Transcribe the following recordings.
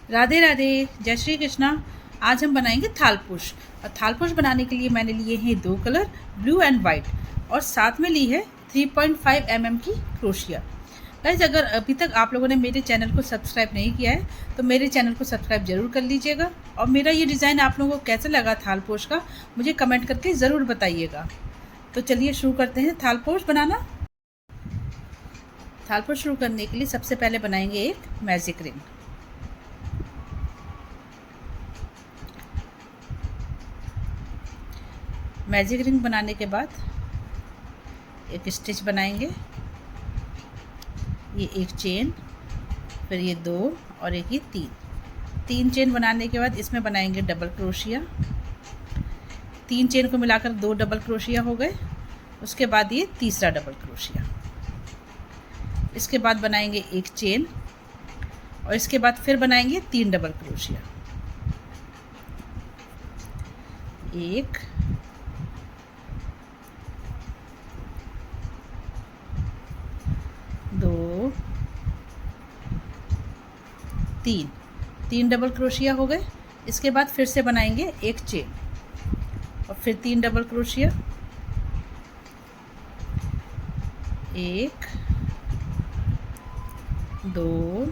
राधे राधे, जय श्री कृष्णा। आज हम बनाएंगे थालपोश। और थालपोश बनाने के लिए मैंने लिए हैं 2 कलर, ब्लू एंड वाइट, और साथ में ली है 3.5 mm की क्रोशिया। गाइस, अगर अभी तक आप लोगों ने मेरे चैनल को सब्सक्राइब नहीं किया है तो मेरे चैनल को सब्सक्राइब जरूर कर लीजिएगा। और मेरा ये डिज़ाइन आप लोगों को कैसा लगा थालपोश का, मुझे कमेंट करके ज़रूर बताइएगा। तो चलिए शुरू करते हैं थालपोश बनाना। थालपोश शुरू करने के लिए सबसे पहले बनाएंगे एक मैजिक रिंग। मैजिक रिंग बनाने के बाद एक स्टिच बनाएंगे, ये एक चेन, फिर ये 2 और एक ये 3 चेन बनाने के बाद इसमें बनाएंगे डबल क्रोशिया। 3 चेन को मिलाकर 2 डबल क्रोशिया हो गए। उसके बाद ये तीसरा डबल क्रोशिया। इसके बाद बनाएंगे एक चेन और इसके बाद फिर बनाएंगे 3 डबल क्रोशिया। 1 2 3 डबल क्रोशिया हो गए। इसके बाद फिर से बनाएंगे एक चेन और फिर 3 डबल क्रोशिया। 1 2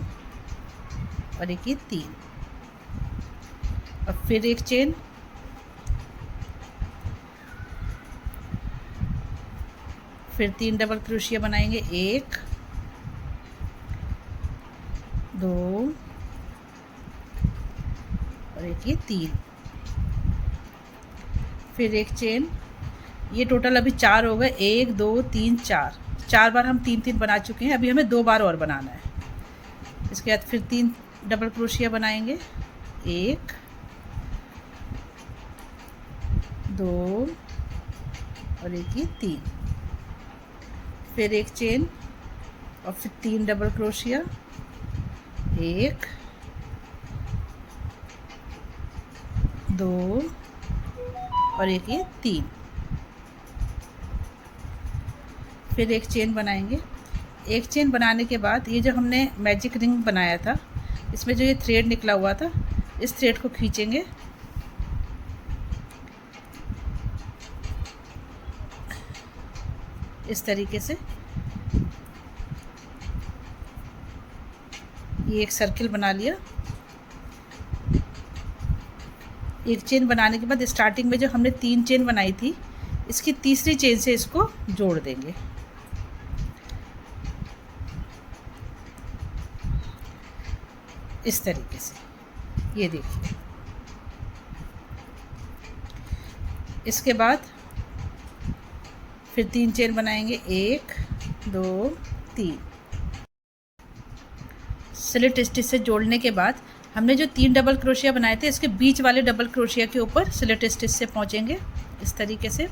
और एक ये 3 और फिर एक चेन, फिर 3 डबल क्रोशिया बनाएंगे, 1 2 और एक ये 3, फिर एक चेन। ये टोटल अभी 4 हो गए, 1 2 3 4 बार हम 3 बना चुके हैं। अभी हमें 2 बार और बनाना है। इसके बाद फिर 3 डबल क्रोशिया बनाएंगे, 1 2 और एक ये 3, फिर एक चेन और फिर 3 डबल क्रोशिया, 1 2 और एक ये 3, फिर एक चेन बनाएंगे। एक चेन बनाने के बाद ये जो हमने मैजिक रिंग बनाया था, इसमें जो ये थ्रेड निकला हुआ था, इस थ्रेड को खींचेंगे। इस तरीके से ये एक सर्किल बना लिया। एक चेन बनाने के बाद स्टार्टिंग में जो हमने 3 चेन बनाई थी, इसकी तीसरी चेन से इसको जोड़ देंगे। इस तरीके से, ये देखिए। इसके बाद फिर 3 चेन बनाएंगे, 1 2 3। स्लिट स्टिच से जोड़ने के बाद हमने जो 3 डबल क्रोशिया बनाए थे, इसके बीच वाले डबल क्रोशिया के ऊपर स्लिट स्टिच से पहुँचेंगे। इस तरीके से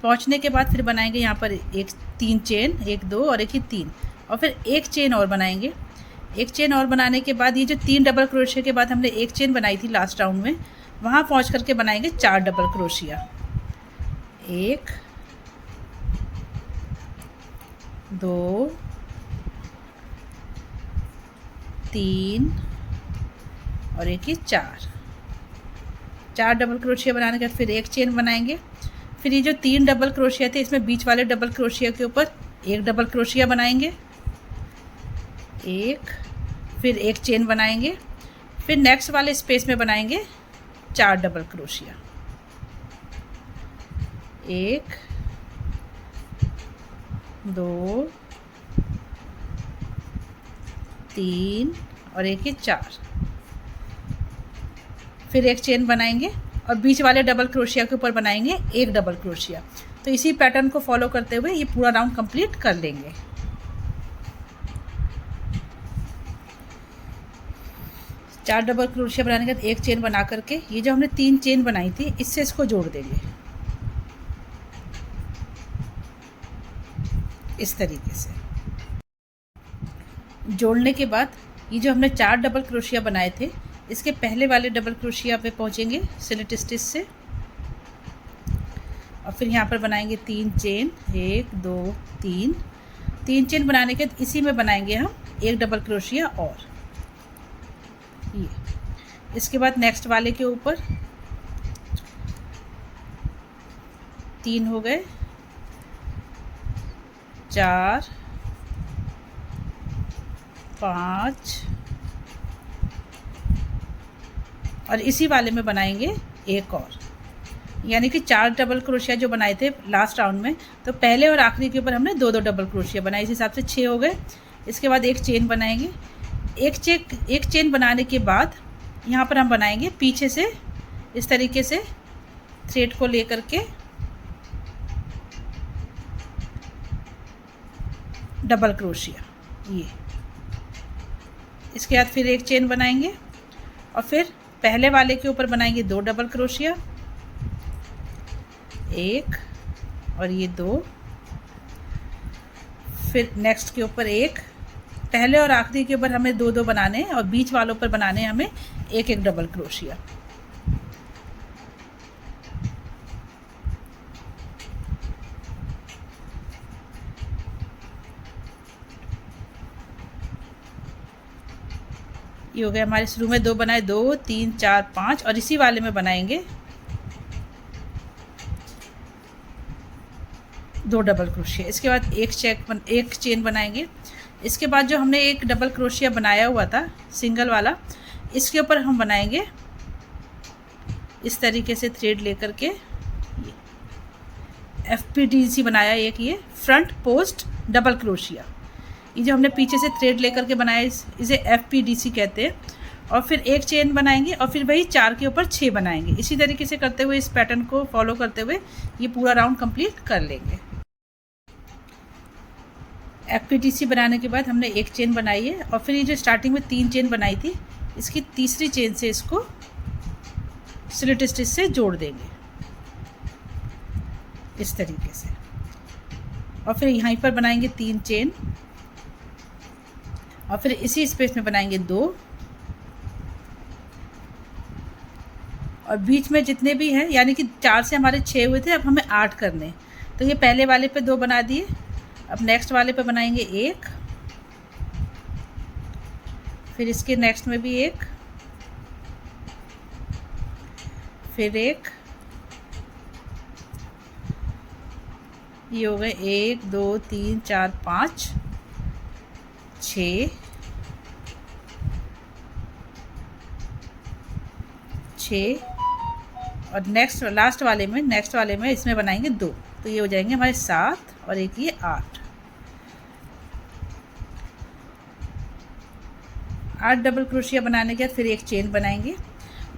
पहुँचने के बाद फिर बनाएंगे यहाँ पर एक 3 चेन, 1 2 और एक ही 3, और फिर एक चेन और बनाएंगे। एक चेन और बनाने के बाद ये जो 3 डबल क्रोशिया के बाद हमने एक चेन बनाई थी लास्ट राउंड में, वहाँ पहुँच करके बनाएंगे 4 डबल क्रोशिया, 1 2 3 और एक ही 4 डबल क्रोशिया बनाने के बाद फिर एक चेन बनाएंगे। फिर ये जो 3 डबल क्रोशिया थे, इसमें बीच वाले डबल क्रोशिया के ऊपर एक डबल क्रोशिया बनाएंगे, 1, फिर एक चेन बनाएंगे। फिर नेक्स्ट वाले स्पेस में बनाएंगे 4 डबल क्रोशिया, 1 2 3 और एक ही 4, फिर एक चेन बनाएंगे और बीच वाले डबल क्रोशिया के ऊपर बनाएंगे एक डबल क्रोशिया। तो इसी पैटर्न को फॉलो करते हुए ये पूरा राउंड कंप्लीट कर लेंगे। 4 डबल क्रोशिया बनाने के बाद एक चेन बना करके ये जो हमने 3 चेन बनाई थी, इससे इसको जोड़ देंगे इस तरीके से। जोड़ने के बाद ये जो हमने 4 डबल क्रोशिया बनाए थे, इसके पहले वाले डबल क्रोशिया पे पहुँचेंगे स्लिट स्टिच से, और फिर यहाँ पर बनाएंगे 3 चेन, 1 2 3 चेन बनाने के बाद इसी में बनाएंगे हम एक डबल क्रोशिया और ये इसके बाद नेक्स्ट वाले के ऊपर 3 हो गए, 4, 5 और इसी वाले में बनाएंगे एक और, यानी कि 4 डबल क्रोशिया जो बनाए थे लास्ट राउंड में, तो पहले और आखिरी के ऊपर हमने 2-2 डबल क्रोशिया बनाए, इस हिसाब से 6 हो गए। इसके बाद एक चेन बनाएंगे। एक चेन बनाने के बाद यहाँ पर हम बनाएंगे पीछे से इस तरीके से थ्रेड को लेकर के डबल क्रोशिया, ये। इसके बाद फिर एक चेन बनाएंगे और फिर पहले वाले के ऊपर बनाएंगे 2 डबल क्रोशिया, 1 और ये 2, फिर नेक्स्ट के ऊपर 1, पहले और आखिरी के ऊपर हमें 2-2 बनाने हैं और बीच वालों पर बनाने हैं हमें 1-1 डबल क्रोशिया। ये हो गया हमारे शुरू में 2 बनाए, 2, 3, 4, 5 और इसी वाले में बनाएंगे 2 डबल क्रोशिया। इसके बाद एक चेन बनाएंगे। इसके बाद जो हमने एक डबल क्रोशिया बनाया हुआ था सिंगल वाला, इसके ऊपर हम बनाएंगे इस तरीके से थ्रेड लेकर के FPDC बनाया एक, ये फ्रंट पोस्ट डबल क्रोशिया। ये जो हमने पीछे से थ्रेड लेकर के बनाया इसे FPDC कहते हैं। और फिर एक चेन बनाएंगे और फिर वही 4 के ऊपर 6 बनाएंगे। इसी तरीके से करते हुए, इस पैटर्न को फॉलो करते हुए ये पूरा राउंड कंप्लीट कर लेंगे। FPDC बनाने के बाद हमने एक चेन बनाई है और फिर ये जो स्टार्टिंग में 3 चेन बनाई थी, इसकी तीसरी चेन से इसको स्लिट स्टिच से जोड़ देंगे इस तरीके से। और फिर यहीं पर बनाएंगे 3 चेन और फिर इसी स्पेस में बनाएंगे 2 और बीच में जितने भी हैं, यानी कि 4 से हमारे 6 हुए थे, अब हमें 8 करने। तो ये पहले वाले पे 2 बना दिए, अब नेक्स्ट वाले पे बनाएंगे 1, फिर इसके नेक्स्ट में भी 1, फिर 1, ये हो गए 1, 2, 3, 4, 5, 6, 6 और नेक्स्ट वाले में इसमें बनाएंगे 2, तो ये हो जाएंगे हमारे 7 और एक ये 8 डबल क्रोशिया बनाने के बाद फिर एक चेन बनाएंगे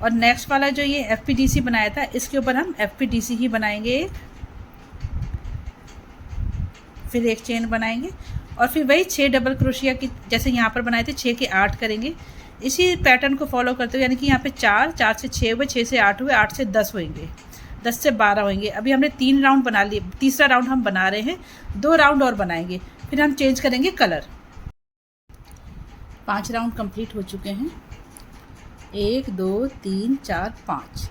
और नेक्स्ट वाला जो ये FPDC बनाया था, इसके ऊपर हम FPDC ही बनाएंगे एक, फिर एक चेन बनाएंगे और फिर वही 6 डबल क्रोशिया की जैसे यहाँ पर बनाए थे 6 के 8 करेंगे। इसी पैटर्न को फॉलो करते हुए, यानी कि यहाँ पे 4 से 6 हुए, 6 से 8 हुए, 8 से 10 होंगे, 10 से 12 होंगे। अभी हमने 3 राउंड बना लिए, तीसरा राउंड हम बना रहे हैं, 2 राउंड और बनाएंगे, फिर हम चेंज करेंगे कलर। 5 राउंड कंप्लीट हो चुके हैं। 1, 2, 3, 4, 5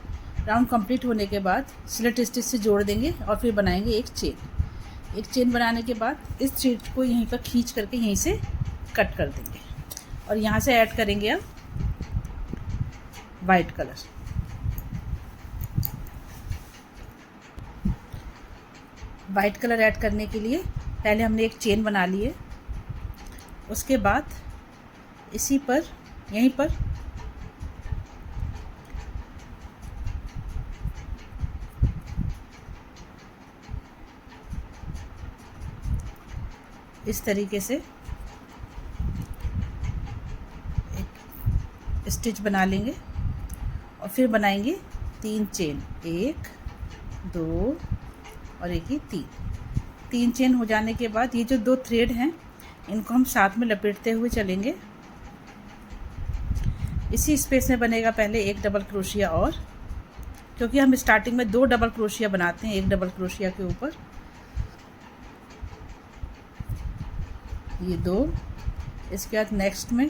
राउंड कंप्लीट होने के बाद स्लिट स्टिच से जोड़ देंगे और फिर बनाएंगे एक चेन बनाने के बाद इस थ्रेड को यहीं पर खींच करके यहीं से कट कर देंगे और यहाँ से ऐड करेंगे अब white colour. White colour add करने के लिए पहले हमने एक चेन बना ली है, उसके बाद इसी पर यहीं पर इस तरीके से एक स्टिच बना लेंगे और फिर बनाएंगे 3 चेन, 1, 2 और एक ही 3 चेन हो जाने के बाद ये जो 2 थ्रेड हैं इनको हम साथ में लपेटते हुए चलेंगे। इसी स्पेस में बनेगा पहले एक डबल क्रोशिया और, क्योंकि हम स्टार्टिंग में 2 डबल क्रोशिया बनाते हैं एक डबल क्रोशिया के ऊपर, ये 2। इसके बाद नेक्स्ट में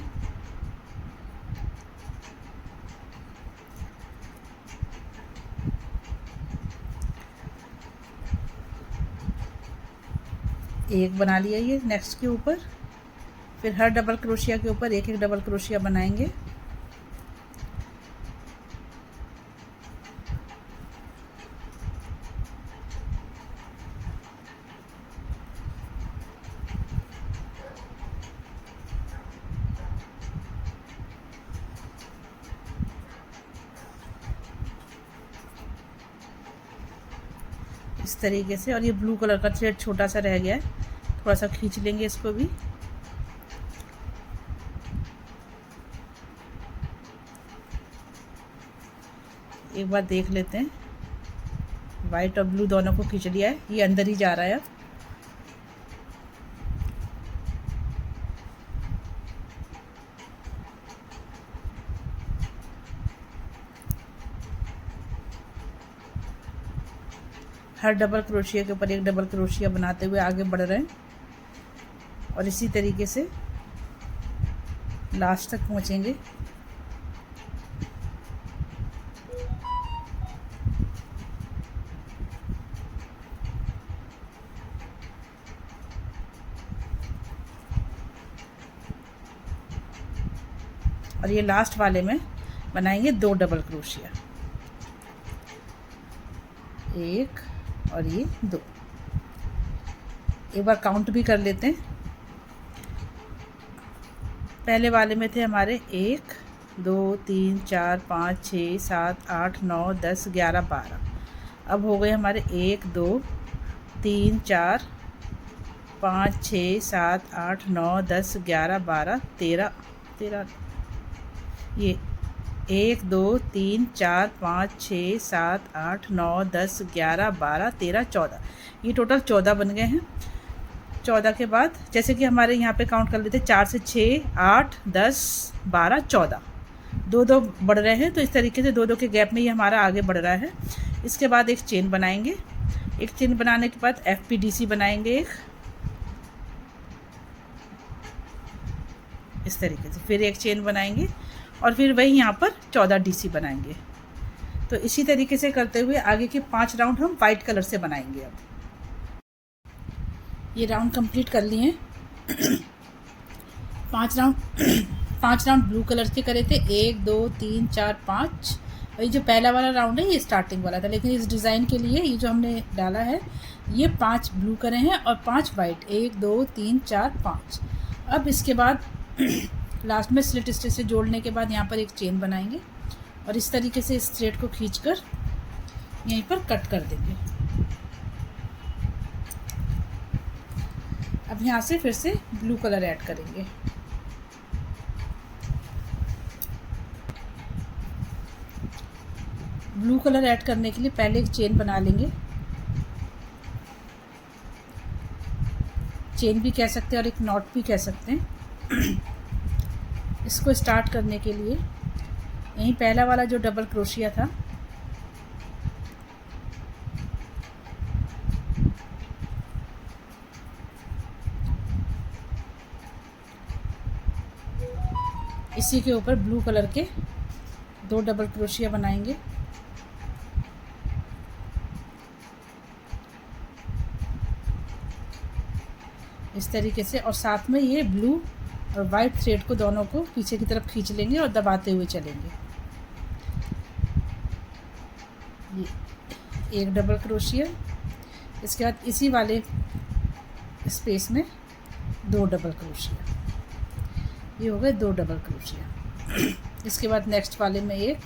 एक बना लिया ये नेक्स्ट के ऊपर, फिर हर डबल क्रोशिया के ऊपर एक एक डबल क्रोशिया बनाएंगे। इस तरीके से। और ये ब्लू कलर का थ्रेड छोटा सा रह गया है, थोड़ा सा खींच लेंगे इसको भी। एक बार देख लेते हैं, वाइट और ब्लू दोनों को खींच लिया है, ये अंदर ही जा रहा है अब। हर डबल क्रोशिया के ऊपर एक डबल क्रोशिया बनाते हुए आगे बढ़ रहे हैं और इसी तरीके से लास्ट तक पहुंचेंगे। और ये लास्ट वाले में बनाएंगे 2 डबल क्रोशिया, 1 और ये 2। एक बार काउंट भी कर लेते हैं। पहले वाले में थे हमारे 1 2 3 4 5 6 7 8 9 10 11 12। अब हो गए हमारे 1 2 3 4 5 6 7 8 9 10 11 12 13। ये 1 2 3 4 5 6 7 8 9 10 11 12 13 14। ये टोटल 14 बन गए हैं। 14 के बाद जैसे कि हमारे यहाँ पे काउंट कर लेते हैं, 4 से 6 8 10 12 14, 2-2 बढ़ रहे हैं। तो इस तरीके से 2-2 के गैप में ये हमारा आगे बढ़ रहा है। इसके बाद एक चेन बनाएंगे। एक चेन बनाने के बाद FPDC बनाएंगे एक, इस तरीके से। फिर एक चेन बनाएंगे और फिर वही यहाँ पर 14 DC बनाएंगे। तो इसी तरीके से करते हुए आगे के 5 राउंड हम वाइट कलर से बनाएंगे। अब ये राउंड कंप्लीट कर लिए हैं। 5 राउंड ब्लू कलर के करे थे, 1 2 3 4 5। और ये जो पहला वाला राउंड है ये स्टार्टिंग वाला था, लेकिन इस डिज़ाइन के लिए ये जो हमने डाला है ये 5 ब्लू करे हैं और 5 वाइट, 1 2 3 4 5। अब इसके बाद लास्ट में स्लिट स्टिच से जोड़ने के बाद यहाँ पर एक चेन बनाएंगे और इस तरीके से इस थ्रेड को खींचकर यहीं पर कट कर देंगे। अब यहाँ से फिर से ब्लू कलर ऐड करेंगे। ब्लू कलर ऐड करने के लिए पहले एक चेन बना लेंगे। चेन भी कह सकते हैं और एक नॉट भी कह सकते हैं। इसको स्टार्ट करने के लिए यहीं पहला वाला जो डबल क्रोशिया था इसी के ऊपर ब्लू कलर के 2 डबल क्रोशिया बनाएंगे। इस तरीके से, और साथ में ये ब्लू और वाइट थ्रेड को दोनों को पीछे की तरफ खींच लेंगे और दबाते हुए चलेंगे। ये एक डबल क्रोशिया, इसके बाद इसी वाले स्पेस में 2 डबल क्रोशिया। ये हो गए 2 डबल क्रोशिया। इसके बाद नेक्स्ट वाले में एक,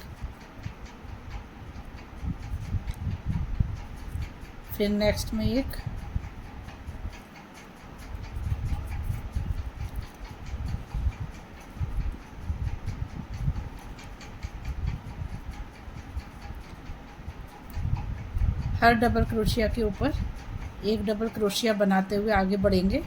फिर नेक्स्ट में एक, हर डबल क्रोशिया के ऊपर एक डबल क्रोशिया बनाते हुए आगे बढ़ेंगे।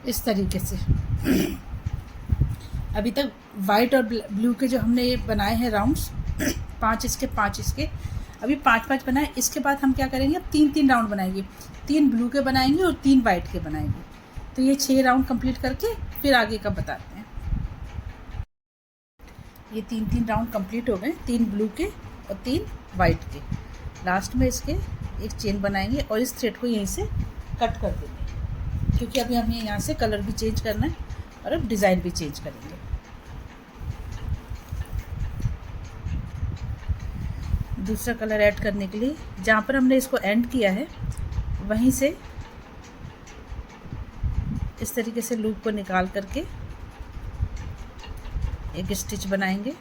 इस तरीके से अभी तक वाइट और ब्लू के जो हमने ये बनाए हैं राउंड्स, 5 इसके 5 इसके, अभी 5-5 बनाए। इसके बाद हम क्या करेंगे, अब 3-3 राउंड बनाएंगे। 3 ब्लू के बनाएंगे और 3 वाइट के बनाएंगे। तो ये 6 राउंड कंप्लीट करके फिर आगे का बताते हैं। ये 3-3 राउंड कंप्लीट हो गए, 3 ब्लू के और 3 वाइट के। लास्ट में इसके एक चेन बनाएंगे और इस थ्रेड को यहीं से कट कर देंगे, क्योंकि अभी हमें यहाँ से कलर भी चेंज करना है और अब डिज़ाइन भी चेंज करेंगे। दूसरा कलर ऐड करने के लिए जहाँ पर हमने इसको एंड किया है वहीं से इस तरीके से लूप को निकाल करके एक स्टिच बनाएंगे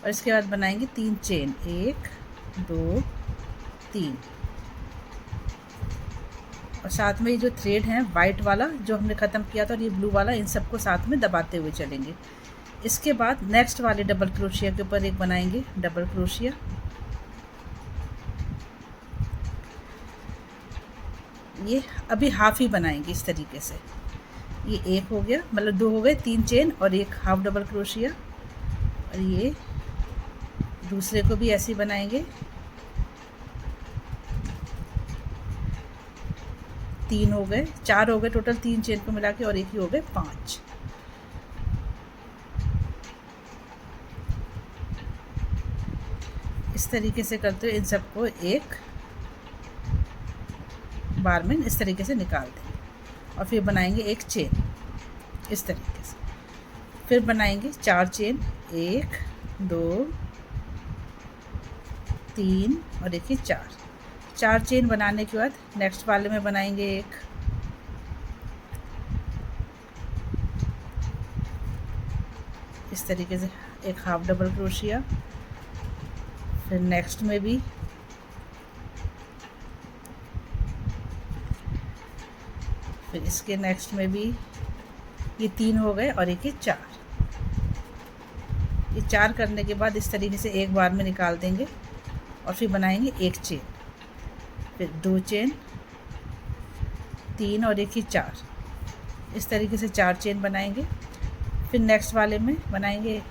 और इसके बाद बनाएंगे 3 चेन, 1 2 3 और साथ में ये जो थ्रेड है वाइट वाला जो हमने ख़त्म किया था और ये ब्लू वाला, इन सबको साथ में दबाते हुए चलेंगे। इसके बाद नेक्स्ट वाले डबल क्रोशिया के ऊपर एक बनाएंगे डबल क्रोशिया, ये अभी हाफ ही बनाएंगे इस तरीके से। ये एक हो गया, मतलब 2 हो गए, 3 चेन और एक हाफ डबल क्रोशिया। और ये दूसरे को भी ऐसे ही बनाएंगे, 3 हो गए, 4 हो गए टोटल 3 चेन को मिला के, और एक ही हो गए 5। इस तरीके से करते हुए इन सबको एक बार में इस तरीके से निकाल देंगे और फिर बनाएंगे एक चेन इस तरीके से। फिर बनाएंगे 4 चेन, 1 2 3 और एक ही 4 चेन बनाने के बाद नेक्स्ट वाले में बनाएंगे एक, इस तरीके से एक हाफ डबल क्रोशिया। फिर नेक्स्ट में भी फिर इसके नेक्स्ट में भी ये 3 हो गए और एक ही 4। ये 4 करने के बाद इस तरीके से एक बार में निकाल देंगे और फिर बनाएंगे एक चेन, फिर 2 चेन, 3 और एक ही 4, इस तरीके से 4 चेन बनाएंगे। फिर नेक्स्ट वाले में बनाएंगे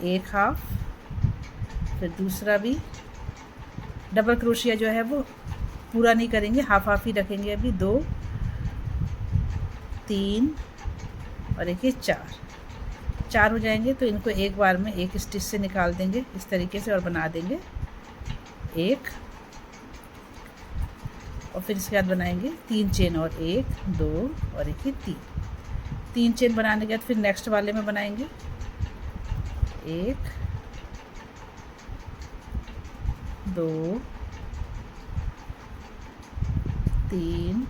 एक हाफ, फिर दूसरा भी डबल क्रोशिया जो है वो पूरा नहीं करेंगे, हाफ हाफ ही रखेंगे अभी, 2 3 और एक ही 4 हो जाएंगे। तो इनको एक बार में एक स्टिच से निकाल देंगे इस तरीके से और बना देंगे एक, और फिर इसके बाद बनाएंगे 3 चेन और 1 2 और एक ही 3 चेन बनाने के बाद फिर नेक्स्ट वाले में बनाएंगे 1 2 3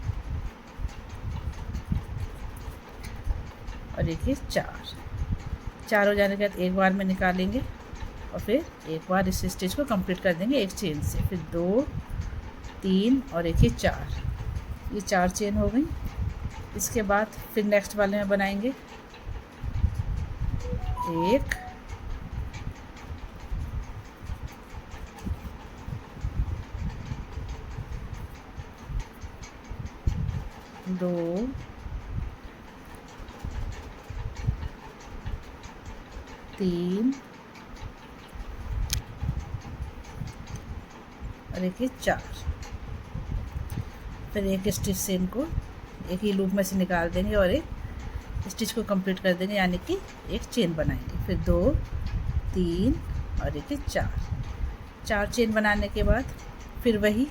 और एक ही 4 हो जाने के बाद एक बार में निकालेंगे और फिर एक बार इस स्टिच को कंप्लीट कर देंगे एक चेन से। फिर 2 3 और एक ही 4, ये 4 चेन हो गई। इसके बाद फिर नेक्स्ट वाले में बनाएंगे 1 2 3 और एक ही 4। फिर एक स्टिच से इनको एक ही लूप में से निकाल देंगे और एक स्टिच को कंप्लीट कर देंगे, यानी कि एक चेन बनाएंगे। फिर 2 3 और एक ही 4 चेन बनाने के बाद फिर वही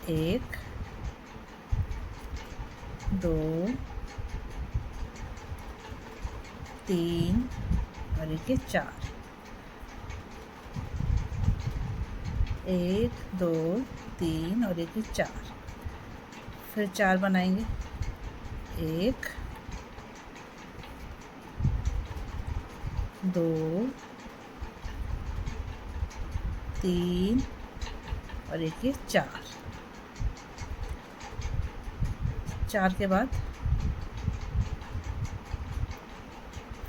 1 2 3 और एक ही 4, 1 2 3 और एक ही 4। फिर 4 बनाएंगे 1 2 3 और एक ही 4 के बाद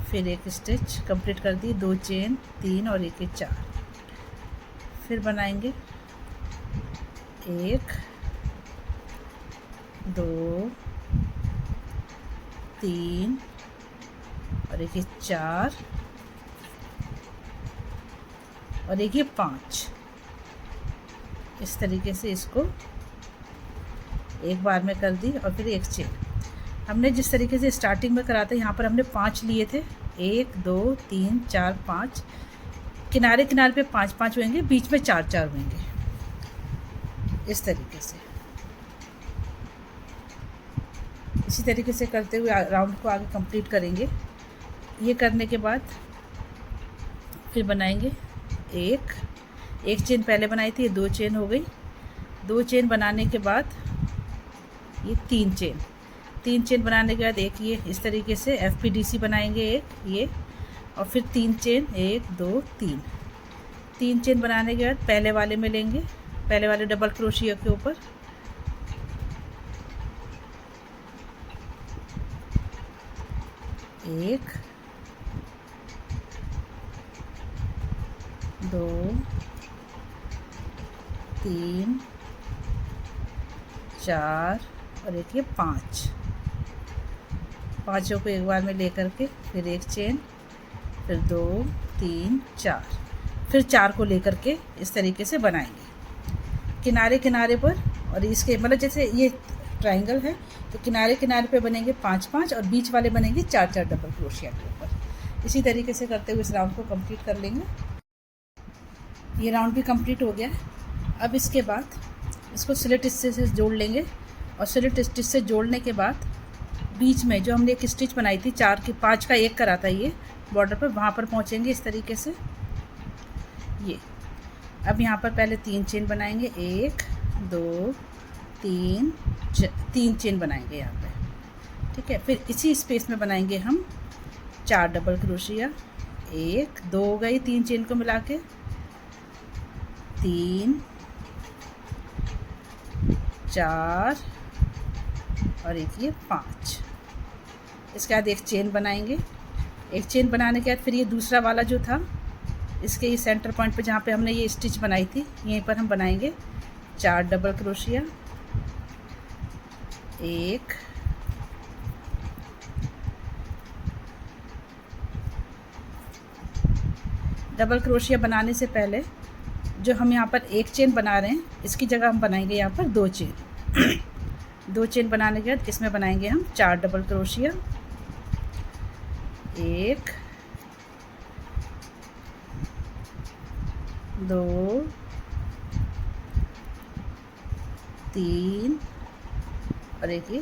फिर एक स्टिच कंप्लीट कर दी, 2 चेन 3 और एक ही 4। फिर बनाएंगे 1 2 3 और एक ही 4 और एक ही 5। इस तरीके से इसको एक बार में कर दी और फिर एक चेन। हमने जिस तरीके से स्टार्टिंग में करा था यहाँ पर हमने 5 लिए थे, 1 2 3 4 5, किनारे किनारे पे 5 5 होंगे, बीच में 4 4 होंगे, इस तरीके से। इसी तरीके से करते हुए राउंड को आगे कंप्लीट करेंगे। ये करने के बाद फिर बनाएंगे एक चेन पहले बनाई थी, ये 2 चेन हो गई। 2 चेन बनाने के बाद ये 3 चेन बनाने के बाद एक ये इस तरीके से FPDC बनाएंगे, एक ये, और फिर 3 चेन, 1 2 3 चेन बनाने के बाद पहले वाले में लेंगे, पहले वाले डबल क्रोशिया के ऊपर एक, 2 3 4 और एक ये 5, पाँचों को एक बार में लेकर के फिर एक चेन, फिर 2 3 4, फिर 4 को लेकर के इस तरीके से बनाएंगे किनारे किनारे पर। और इसके मतलब जैसे ये ट्रायंगल है तो किनारे किनारे पे बनेंगे 5 5 और बीच वाले बनेंगे 4 4 डबल क्रोशिया के ऊपर। इसी तरीके से करते हुए इस राउंड को कंप्लीट कर लेंगे। ये राउंड भी कंप्लीट हो गया है। अब इसके बाद इसको स्लिट स्टिच से जोड़ लेंगे, और स्लिट स्टिच से जोड़ने के बाद बीच में जो हमने एक स्टिच बनाई थी 4 की 5 का 1 करा था ये बॉर्डर पर, वहाँ पर पहुँचेंगे इस तरीके से ये। अब यहाँ पर पहले 3 चेन बनाएंगे, 1 2 3 चेन बनाएंगे यहाँ पे, ठीक है। फिर इसी स्पेस में बनाएंगे हम 4 डबल क्रोशिया, 1 2 हो गई 3 चेन को मिला के, 3 4 और एक ये 5। इसके बाद एक चेन बनाएंगे, एक चेन बनाने के बाद फिर ये दूसरा वाला जो था इसके ये सेंटर पॉइंट पे जहाँ पे हमने ये स्टिच बनाई थी यहीं पर हम बनाएंगे 4 डबल क्रोशिया, 1 डबल क्रोशिया बनाने से पहले जो हम यहाँ पर एक चेन बना रहे हैं इसकी जगह हम बनाएंगे यहाँ पर 2 चेन। 2 चेन बनाने के बाद इसमें बनाएंगे हम 4 डबल क्रोशिया, 1 2 3 और एक ये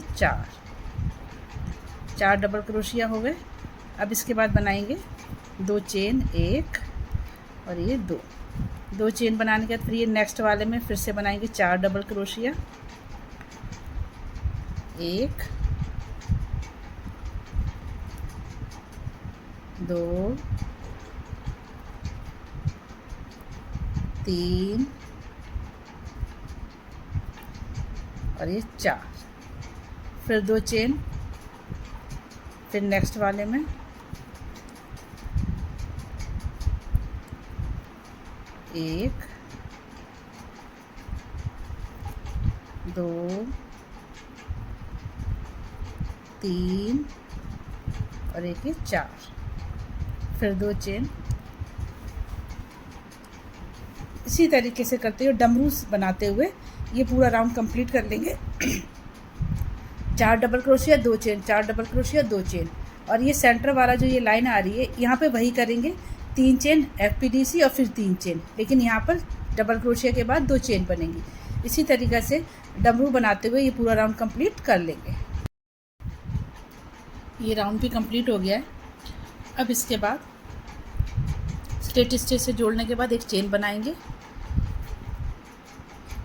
4 डबल क्रोशिया हो गए। अब इसके बाद बनाएंगे 2 चेन, 1 और ये 2 चेन बनाने के बाद फिर ये नेक्स्ट वाले में फिर से बनाएंगे 4 डबल क्रोशिया, 1 2 3 और ये 4, फिर 2 चेन, फिर नेक्स्ट वाले में 1 2 3 और एक ये 4, फिर 2 चेन। इसी तरीके से करते हुए डमरू बनाते हुए ये पूरा राउंड कंप्लीट कर लेंगे। 4 double crochet 2 chain, 4 double crochet 2 chain, और ये सेंटर वाला जो ये लाइन आ रही है यहाँ पे वही करेंगे 3 चेन FPDC और फिर 3 चेन, लेकिन यहाँ पर डबल क्रोशिया के बाद 2 चेन बनेंगी। इसी तरीके से डमरू बनाते हुए ये पूरा राउंड कंप्लीट कर लेंगे। ये राउंड भी कंप्लीट हो गया है। अब इसके बाद स्ट्रेट स्टिच से जोड़ने के बाद एक चेन बनाएंगे,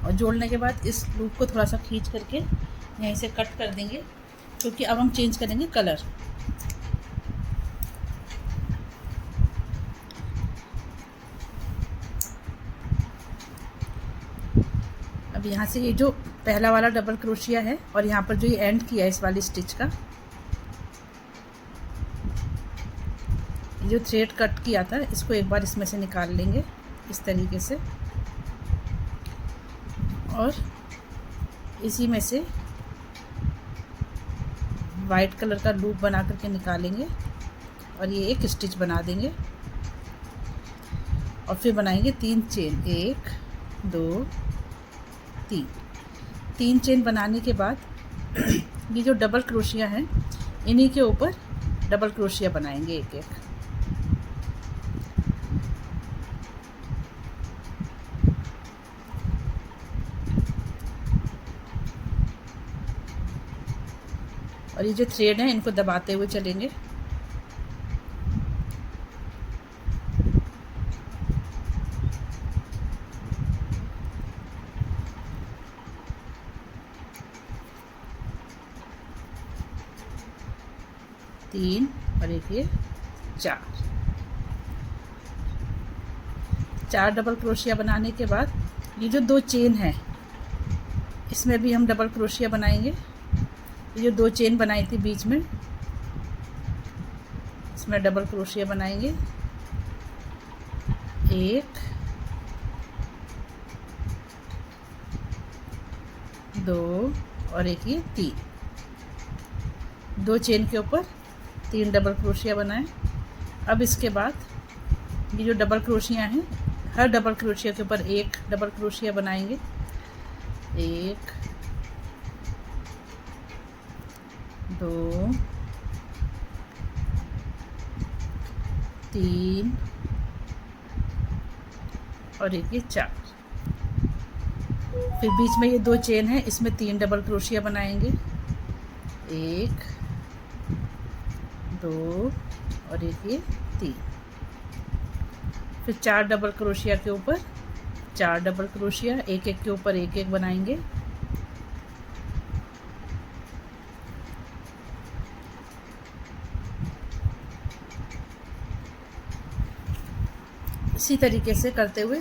और जोड़ने के बाद इस लूप को थोड़ा सा खींच करके यहीं से कट कर देंगे, क्योंकि अब हम चेंज करेंगे कलर। अब यहाँ से ये जो पहला वाला डबल क्रोशिया है और यहाँ पर जो ये एंड किया है इस वाली स्टिच का, जो थ्रेड कट किया था इसको एक बार इसमें से निकाल लेंगे इस तरीके से, और इसी में से वाइट कलर का लूप बना करके निकालेंगे और ये एक स्टिच बना देंगे, और फिर बनाएंगे 3 चेन, 1 2 3 चेन बनाने के बाद ये जो डबल क्रोशिया हैं इन्हीं के ऊपर डबल क्रोशिया बनाएंगे एक एक। और ये जो थ्रेड है इनको दबाते हुए चलेंगे। 3 और एक ये 4 डबल क्रोशिया बनाने के बाद ये जो 2 चेन है इसमें भी हम डबल क्रोशिया बनाएंगे। ये जो 2 चेन बनाई थी बीच में, इसमें डबल क्रोशिया बनाएंगे। 1 2 और एक ये 3, 2 चेन के ऊपर 3 डबल क्रोशिया बनाएं। अब इसके बाद ये जो डबल क्रोशिया हैं, हर डबल क्रोशिया के ऊपर एक डबल क्रोशिया बनाएंगे। 1 2 3 और एक ये 4। फिर बीच में ये 2 चेन है, इसमें 3 डबल क्रोशिया बनाएंगे। 1 2 और एक ये 3। फिर 4 डबल क्रोशिया के ऊपर 4 डबल क्रोशिया, एक एक के ऊपर एक एक बनाएंगे। इसी तरीके से करते हुए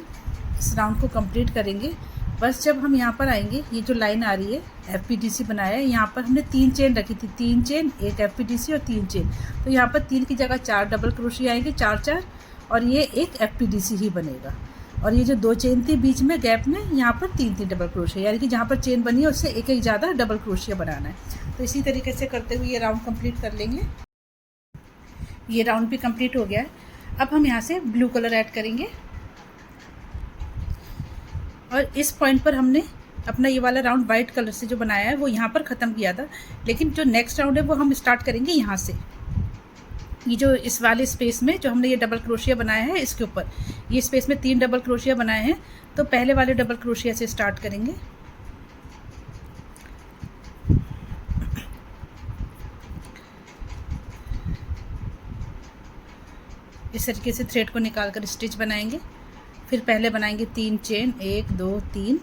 इस राउंड को कंप्लीट करेंगे। बस जब हम यहाँ पर आएंगे, ये जो लाइन आ रही है FPDC बनाया है, यहाँ पर हमने 3 चेन रखी थी, 3 चेन, एक FPDC और 3 चेन, तो यहाँ पर 3 की जगह 4 डबल क्रोशिया आएंगे, 4 4, और ये एक FPDC ही बनेगा। और ये जो 2 चेन थी बीच में गैप में, यहाँ पर 3 3 डबल क्रोशिया, यानी कि जहाँ पर चेन बनी है उससे एक एक ज़्यादा डबल क्रोशिया बनाना है। तो इसी तरीके से करते हुए ये राउंड कंप्लीट कर लेंगे। ये राउंड भी कंप्लीट हो गया है। अब हम यहाँ से ब्लू कलर ऐड करेंगे और इस पॉइंट पर हमने अपना ये वाला राउंड वाइट कलर से जो बनाया है वो यहाँ पर ख़त्म किया था, लेकिन जो नेक्स्ट राउंड है वो हम स्टार्ट करेंगे यहाँ से। ये जो इस वाले स्पेस में जो हमने ये डबल क्रोशिया बनाया है, इसके ऊपर ये स्पेस में 3 डबल क्रोशिया बनाए हैं, तो पहले वाले डबल क्रोशिया से स्टार्ट करेंगे। इस तरीके से थ्रेड को निकालकर स्टिच बनाएंगे। फिर पहले बनाएंगे 3 चेन, 1 2 3,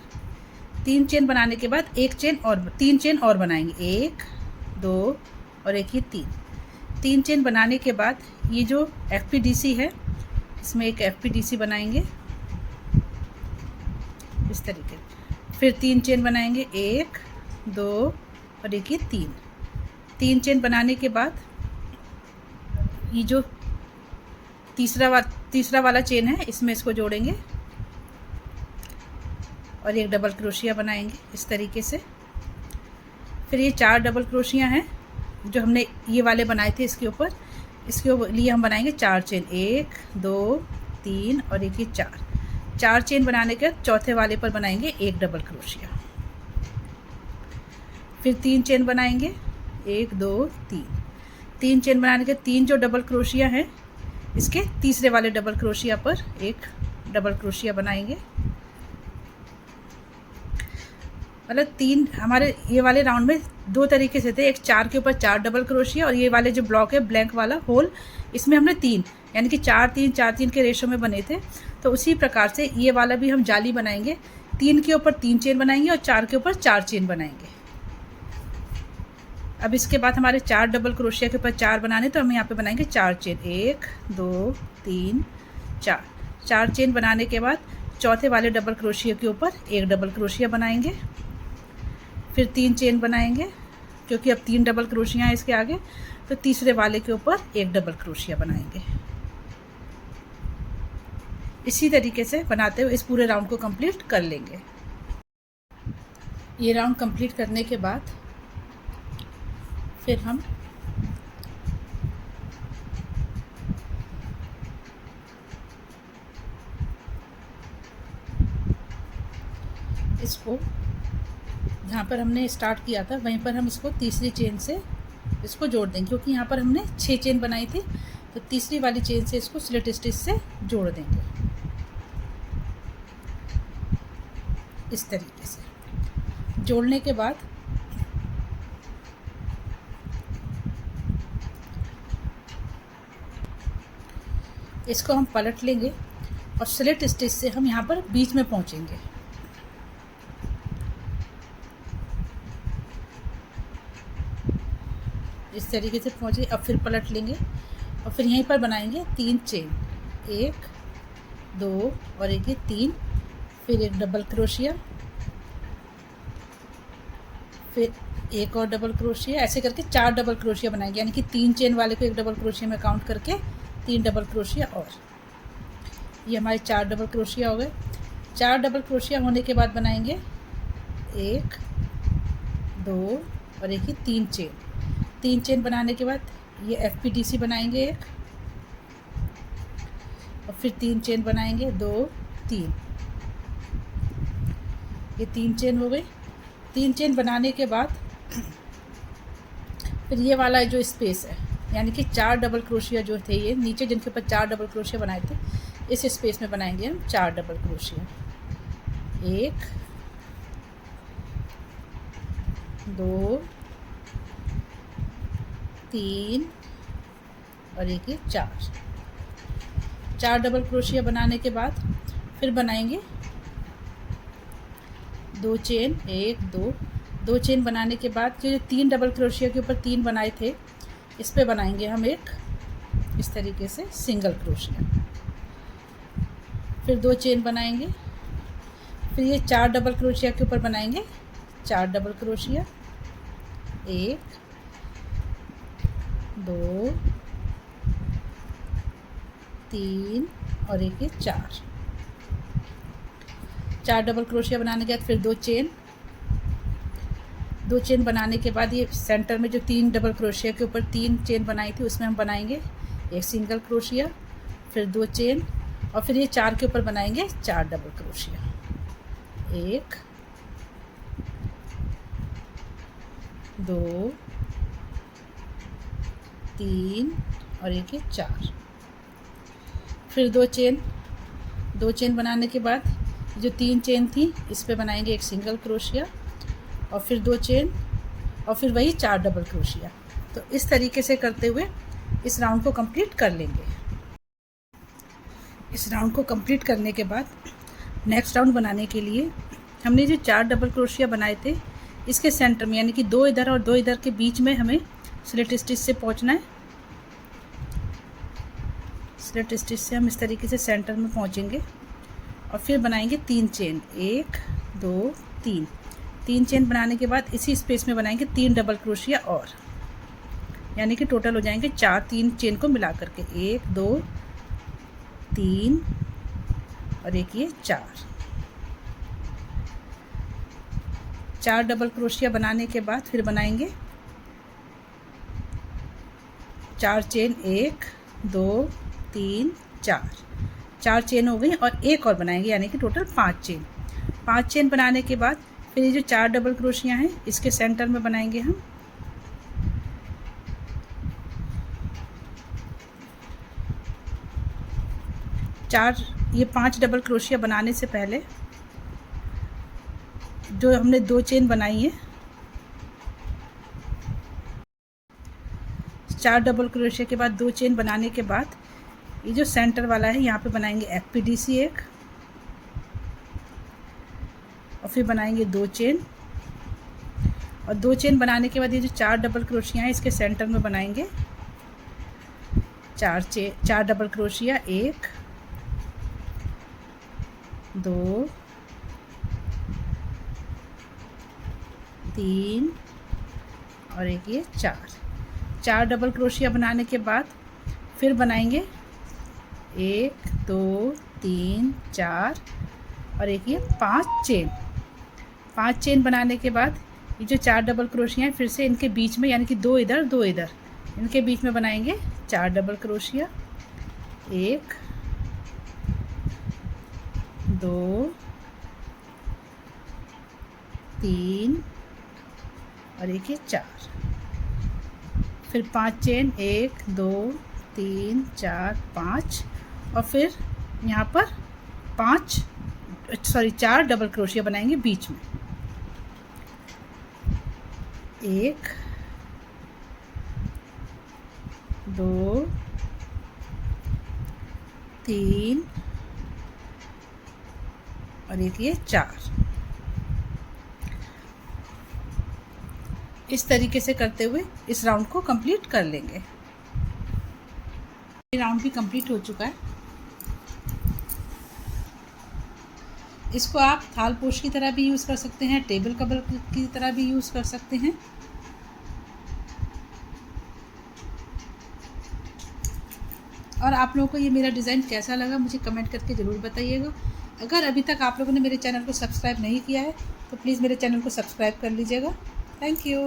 3 चेन बनाने के बाद 1 चेन और 3 चेन और बनाएंगे, 1 2 और एक ही 3 चेन बनाने के बाद ये जो FPDC है इसमें एक FPDC बनाएंगे इस तरीके। फिर 3 चेन बनाएंगे, 1 2 और एक ही 3 चेन बनाने के बाद ये जो तीसरा वाला चेन है इसमें इसको जोड़ेंगे और एक डबल क्रोशिया बनाएंगे इस तरीके से। फिर ये 4 डबल क्रोशिया हैं जो हमने ये वाले बनाए थे, इसके लिए हम बनाएंगे 4 चेन, 1 2 3 और एक ये 4 चेन बनाने के बाद चौथे वाले पर बनाएंगे एक डबल क्रोशिया। फिर 3 चेन बनाएंगे, 1 2 3 चेन बनाने के 3 जो डबल क्रोशिया हैं इसके तीसरे वाले डबल क्रोशिया पर एक डबल क्रोशिया बनाएंगे। मतलब 3 हमारे ये वाले राउंड में 2 तरीके से थे, एक 4 के ऊपर 4 डबल क्रोशिया और ये वाले जो ब्लॉक है ब्लैंक वाला होल, इसमें हमने 3 यानी कि 4 3 4 3 के रेशो में बने थे। तो उसी प्रकार से ये वाला भी हम जाली बनाएंगे, 3 के ऊपर 3 चेन बनाएंगे और 4 के ऊपर 4 चेन बनाएंगे। अब इसके बाद हमारे 4 डबल क्रोशिया के ऊपर 4 बनाने, तो हम यहाँ पे बनाएंगे 4 चेन, 1 2 3 4 चेन बनाने के बाद चौथे वाले डबल क्रोशिया के ऊपर एक डबल क्रोशिया बनाएंगे। फिर 3 चेन बनाएंगे, क्योंकि अब 3 डबल क्रोशिया हैं इसके आगे, तो तीसरे वाले के ऊपर एक डबल क्रोशिया बनाएंगे। इसी तरीके से बनाते हुए इस पूरे राउंड को कंप्लीट कर लेंगे। ये राउंड कंप्लीट करने के बाद फिर हम इसको जहाँ पर हमने स्टार्ट किया था वहीं पर हम इसको तीसरी चेन से इसको जोड़ देंगे, क्योंकि यहाँ पर हमने 6 चेन बनाई थी, तो तीसरी वाली चेन से इसको स्लिट स्टिच से जोड़ देंगे इस तरीके से। जोड़ने के बाद इसको हम पलट लेंगे और स्लिट स्टिच से हम यहाँ पर बीच में पहुँचेंगे। इस इस तरीके से पहुँच गए। अब फिर पलट लेंगे और फिर यहीं पर बनाएंगे 3 चेन, 1 2 और एक ये 3, फिर एक डबल क्रोशिया, फिर एक और डबल क्रोशिया, ऐसे करके 4 डबल क्रोशिया बनाएंगे, यानी कि 3 चेन वाले को एक डबल क्रोशिया में काउंट करके 3 डबल क्रोशिया। और ये हमारे 4 डबल क्रोशिया हो गए। 4 डबल क्रोशिया होने के बाद बनाएंगे 1 2 और एक ही 3 चेन। 3 चेन बनाने के बाद ये FPDC बनाएंगे एक, और फिर 3 चेन बनाएंगे 2 3, ये 3 चेन हो गई। 3 चेन बनाने के बाद फिर ये वाला जो स्पेस है, यानी कि 4 डबल क्रोशिया जो थे ये नीचे जिनके ऊपर 4 डबल क्रोशिया बनाए थे, इस स्पेस में बनाएंगे हम 4 डबल क्रोशिया, 1 2 3 और एक ये 4 डबल क्रोशिया बनाने के बाद फिर बनाएंगे 2 चेन, 1 2 चेन बनाने के बाद जो 3 डबल क्रोशिया के ऊपर 3 बनाए थे, इस पे बनाएंगे हम एक इस तरीके से सिंगल क्रोशिया, फिर 2 चेन बनाएंगे, फिर ये 4 डबल क्रोशिया के ऊपर बनाएंगे 4 डबल क्रोशिया, 1 2 3 और एक ये 4 डबल क्रोशिया बनाने के बाद फिर 2 चेन बनाने के बाद ये सेंटर में जो 3 डबल क्रोशिया के ऊपर 3 चेन बनाई थी उसमें हम बनाएंगे एक सिंगल क्रोशिया, फिर 2 चेन, और फिर ये 4 के ऊपर बनाएंगे 4 डबल क्रोशिया, 1 2 3 और एक ये 4, फिर 2 चेन बनाने के बाद जो 3 चेन थी इस पे बनाएंगे एक सिंगल क्रोशिया, और फिर 2 चेन, और फिर वही 4 डबल क्रोशिया। तो इस तरीके से करते हुए इस राउंड को कंप्लीट कर लेंगे। इस राउंड को कंप्लीट करने के बाद नेक्स्ट राउंड बनाने के लिए हमने जो 4 डबल क्रोशिया बनाए थे इसके सेंटर में, यानी कि 2 इधर और 2 इधर के बीच में हमें स्लिट स्टिच से पहुंचना है। स्लिट स्टिच से हम इस तरीके से सेंटर में पहुंचेंगे और फिर बनाएंगे 3 चेन, 1 2 3 चेन बनाने के बाद इसी स्पेस में बनाएंगे 3 डबल क्रोशिया और, यानी कि टोटल हो जाएंगे 4, 3 चेन को मिला करके 1 2 3 और एक ये 4 डबल क्रोशिया बनाने के बाद फिर बनाएंगे 4 चेन, 1 2 3 4 चेन हो गई, और एक और बनाएंगे, यानी कि टोटल 5 चेन बनाने के बाद फिर ये जो 4 डबल क्रोशिया हैं इसके सेंटर में बनाएंगे हम 4, ये 5 डबल क्रोशिया बनाने से पहले जो हमने 2 चेन बनाई है, 4 डबल क्रोशिया के बाद 2 चेन बनाने के बाद ये जो सेंटर वाला है यहाँ पे बनाएंगे FPDC एक, और फिर बनाएंगे 2 चेन, और 2 चेन बनाने के बाद ये जो 4 डबल क्रोशिया हैं इसके सेंटर में बनाएंगे 4 डबल क्रोशिया, 1 2 3 और एक ये 4 डबल क्रोशिया बनाने के बाद फिर बनाएंगे 1 2 3 4 और एक ये 5 चेन बनाने के बाद ये जो 4 डबल क्रोशिया हैं फिर से इनके बीच में, यानी कि 2 इधर 2 इधर, इनके बीच में बनाएंगे 4 डबल क्रोशिया, 1 2 3 और एक ये 4, फिर 5 चेन, 1 2 3 4 5, और फिर यहाँ पर 4 डबल क्रोशिया बनाएंगे बीच में, 1 2 3 और एक ये 4, इस तरीके से करते हुए इस राउंड को कंप्लीट कर लेंगे। ये राउंड भी कंप्लीट हो चुका है। इसको आप थालपोश की तरह भी यूज़ कर सकते हैं, टेबल कवर की तरह भी यूज़ कर सकते हैं। और आप लोगों को ये मेरा डिज़ाइन कैसा लगा मुझे कमेंट करके ज़रूर बताइएगा। अगर अभी तक आप लोगों ने मेरे चैनल को सब्सक्राइब नहीं किया है तो प्लीज़ मेरे चैनल को सब्सक्राइब कर लीजिएगा। Thank you.